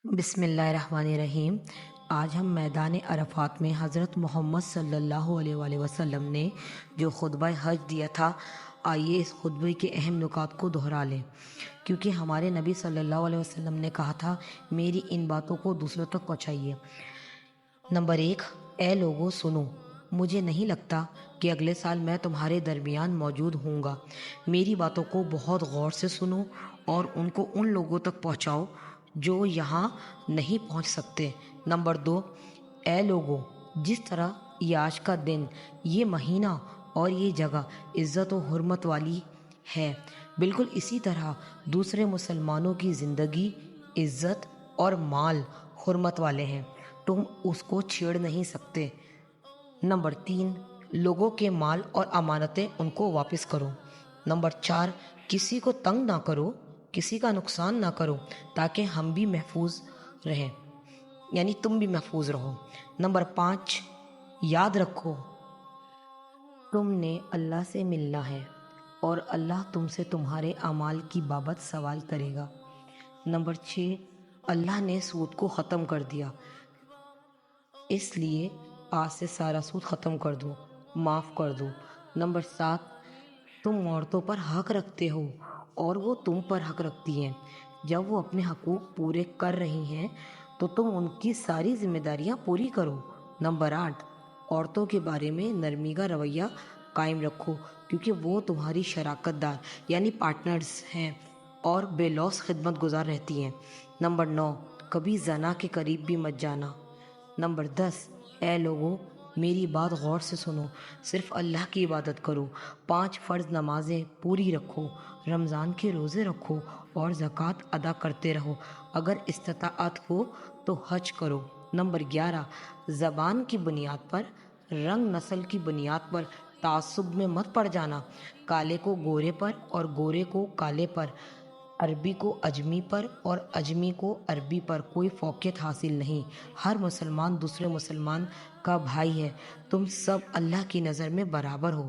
بسم اللہ الرحمن الرحیم۔ آج ہم میدان عرفات میں حضرت محمد صلی اللہ علیہ وآلہ وسلم نے جو خطبہ حج دیا تھا، آئیے اس خطبے کے اہم نکات کو دہرا لیں، کیونکہ ہمارے نبی صلی اللہ علیہ وسلم نے کہا تھا میری ان باتوں کو دوسروں تک پہنچائیے۔ نمبر 1، اے لوگو سنو، مجھے نہیں لگتا کہ اگلے سال میں تمہارے درمیان موجود ہوں گا۔ میری باتوں کو بہت غور سے سنو اور ان کو ان لوگوں تک پہنچاؤ جو یہاں نہیں پہنچ سکتے۔ نمبر 2، اے لوگو، جس طرح یہ آج کا دن، یہ مہینہ اور یہ جگہ عزت و حرمت والی ہے، بالکل اسی طرح دوسرے مسلمانوں کی زندگی، عزت اور مال حرمت والے ہیں، تم اس کو چھیڑ نہیں سکتے۔ نمبر 3، لوگوں کے مال اور امانتیں ان کو واپس کرو۔ نمبر 4، کسی کو تنگ نہ کرو، کسی کا نقصان نہ کرو، تاکہ ہم بھی محفوظ رہیں، یعنی تم بھی محفوظ رہو۔ نمبر 5، یاد رکھو تم نے اللہ سے ملنا ہے اور اللہ تم سے تمہارے اعمال کی بابت سوال کرے گا۔ نمبر 6، اللہ نے سود کو ختم کر دیا، اس لیے آج سے سارا سود ختم کر دو، معاف کر دو۔ نمبر 7، تم عورتوں پر حق رکھتے ہو اور وہ تم پر حق رکھتی ہیں۔ جب وہ اپنے حقوق پورے کر رہی ہیں تو تم ان کی ساری ذمہ داریاں پوری کرو۔ نمبر 8، عورتوں کے بارے میں نرمی کا رویہ قائم رکھو، کیونکہ وہ تمہاری شراکت دار یعنی پارٹنرز ہیں اور بے لوث خدمت گزار رہتی ہیں۔ نمبر 9، کبھی زنا کے قریب بھی مت جانا۔ نمبر 10، اے لوگو، میری بات غور سے سنو، صرف اللہ کی عبادت کرو، 5 فرض نمازیں پوری رکھو، رمضان کے روزے رکھو اور زکوٰۃ ادا کرتے رہو، اگر استطاعت ہو تو حج کرو۔ نمبر 11، زبان کی بنیاد پر، رنگ نسل کی بنیاد پر تعصب میں مت پڑ جانا، کالے کو گورے پر اور گورے کو کالے پر، عربی کو اجمی پر اور اجمی کو عربی پر کوئی فوقیت حاصل نہیں، ہر مسلمان دوسرے مسلمان کا بھائی ہے، تم سب اللہ کی نظر میں برابر ہو،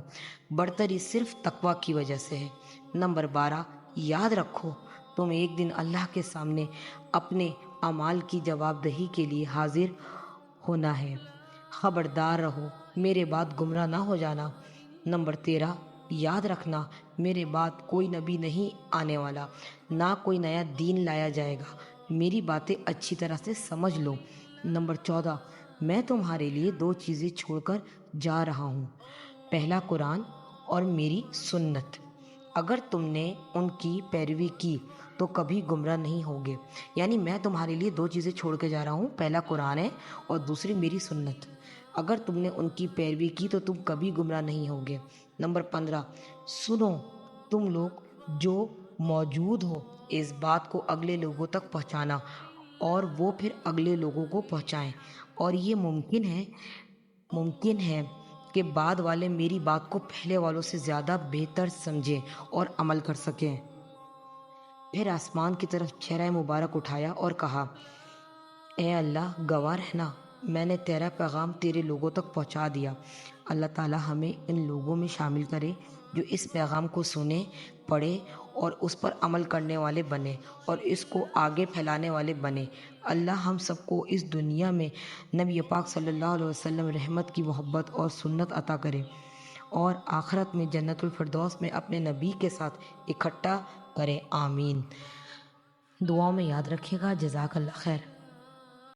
برتری صرف تقویٰ کی وجہ سے ہے۔ نمبر 12، یاد رکھو تم ایک دن اللہ کے سامنے اپنے اعمال کی جواب دہی کے لیے حاضر ہونا ہے، خبردار رہو، میرے بعد گمراہ نہ ہو جانا۔ نمبر 13، یاد رکھنا میرے بعد کوئی نبی نہیں آنے والا، نہ کوئی نیا دین لایا جائے گا، میری باتیں اچھی طرح سے سمجھ لو۔ نمبر 14، میں تمہارے لیے 2 چیزیں چھوڑ کر جا رہا ہوں، پہلا قرآن اور میری سنت، اگر تم نے ان کی پیروی کی تو کبھی گمراہ نہیں ہوگے۔ یعنی میں تمہارے لیے 2 چیزیں چھوڑ کے جا رہا ہوں، پہلا قرآن ہے اور دوسری میری سنت، اگر تم نے ان کی پیروی کی تو تم کبھی گمراہ نہیں ہوگے۔ نمبر 15، سنو تم لوگ جو موجود ہو، اس بات کو اگلے لوگوں تک پہنچانا اور وہ پھر اگلے لوگوں کو پہنچائیں، اور یہ ممکن ہے کہ بعد والے میری بات کو پہلے والوں سے زیادہ بہتر سمجھیں اور عمل کر سکیں۔ پھر آسمان کی طرف چہرہ مبارک اٹھایا اور کہا، اے اللہ، گواہ رہنا میں نے تیرا پیغام تیرے لوگوں تک پہنچا دیا۔ اللہ تعالیٰ ہمیں ان لوگوں میں شامل کرے جو اس پیغام کو سنے، پڑھے اور اس پر عمل کرنے والے بنے اور اس کو آگے پھیلانے والے بنے۔ اللہ ہم سب کو اس دنیا میں نبی پاک صلی اللہ علیہ وسلم رحمت کی محبت اور سنت عطا کرے اور آخرت میں جنت الفردوس میں اپنے نبی کے ساتھ اکٹھا کرے، آمین۔ دعاؤں میں یاد رکھیے گا۔ جزاک اللہ خیر۔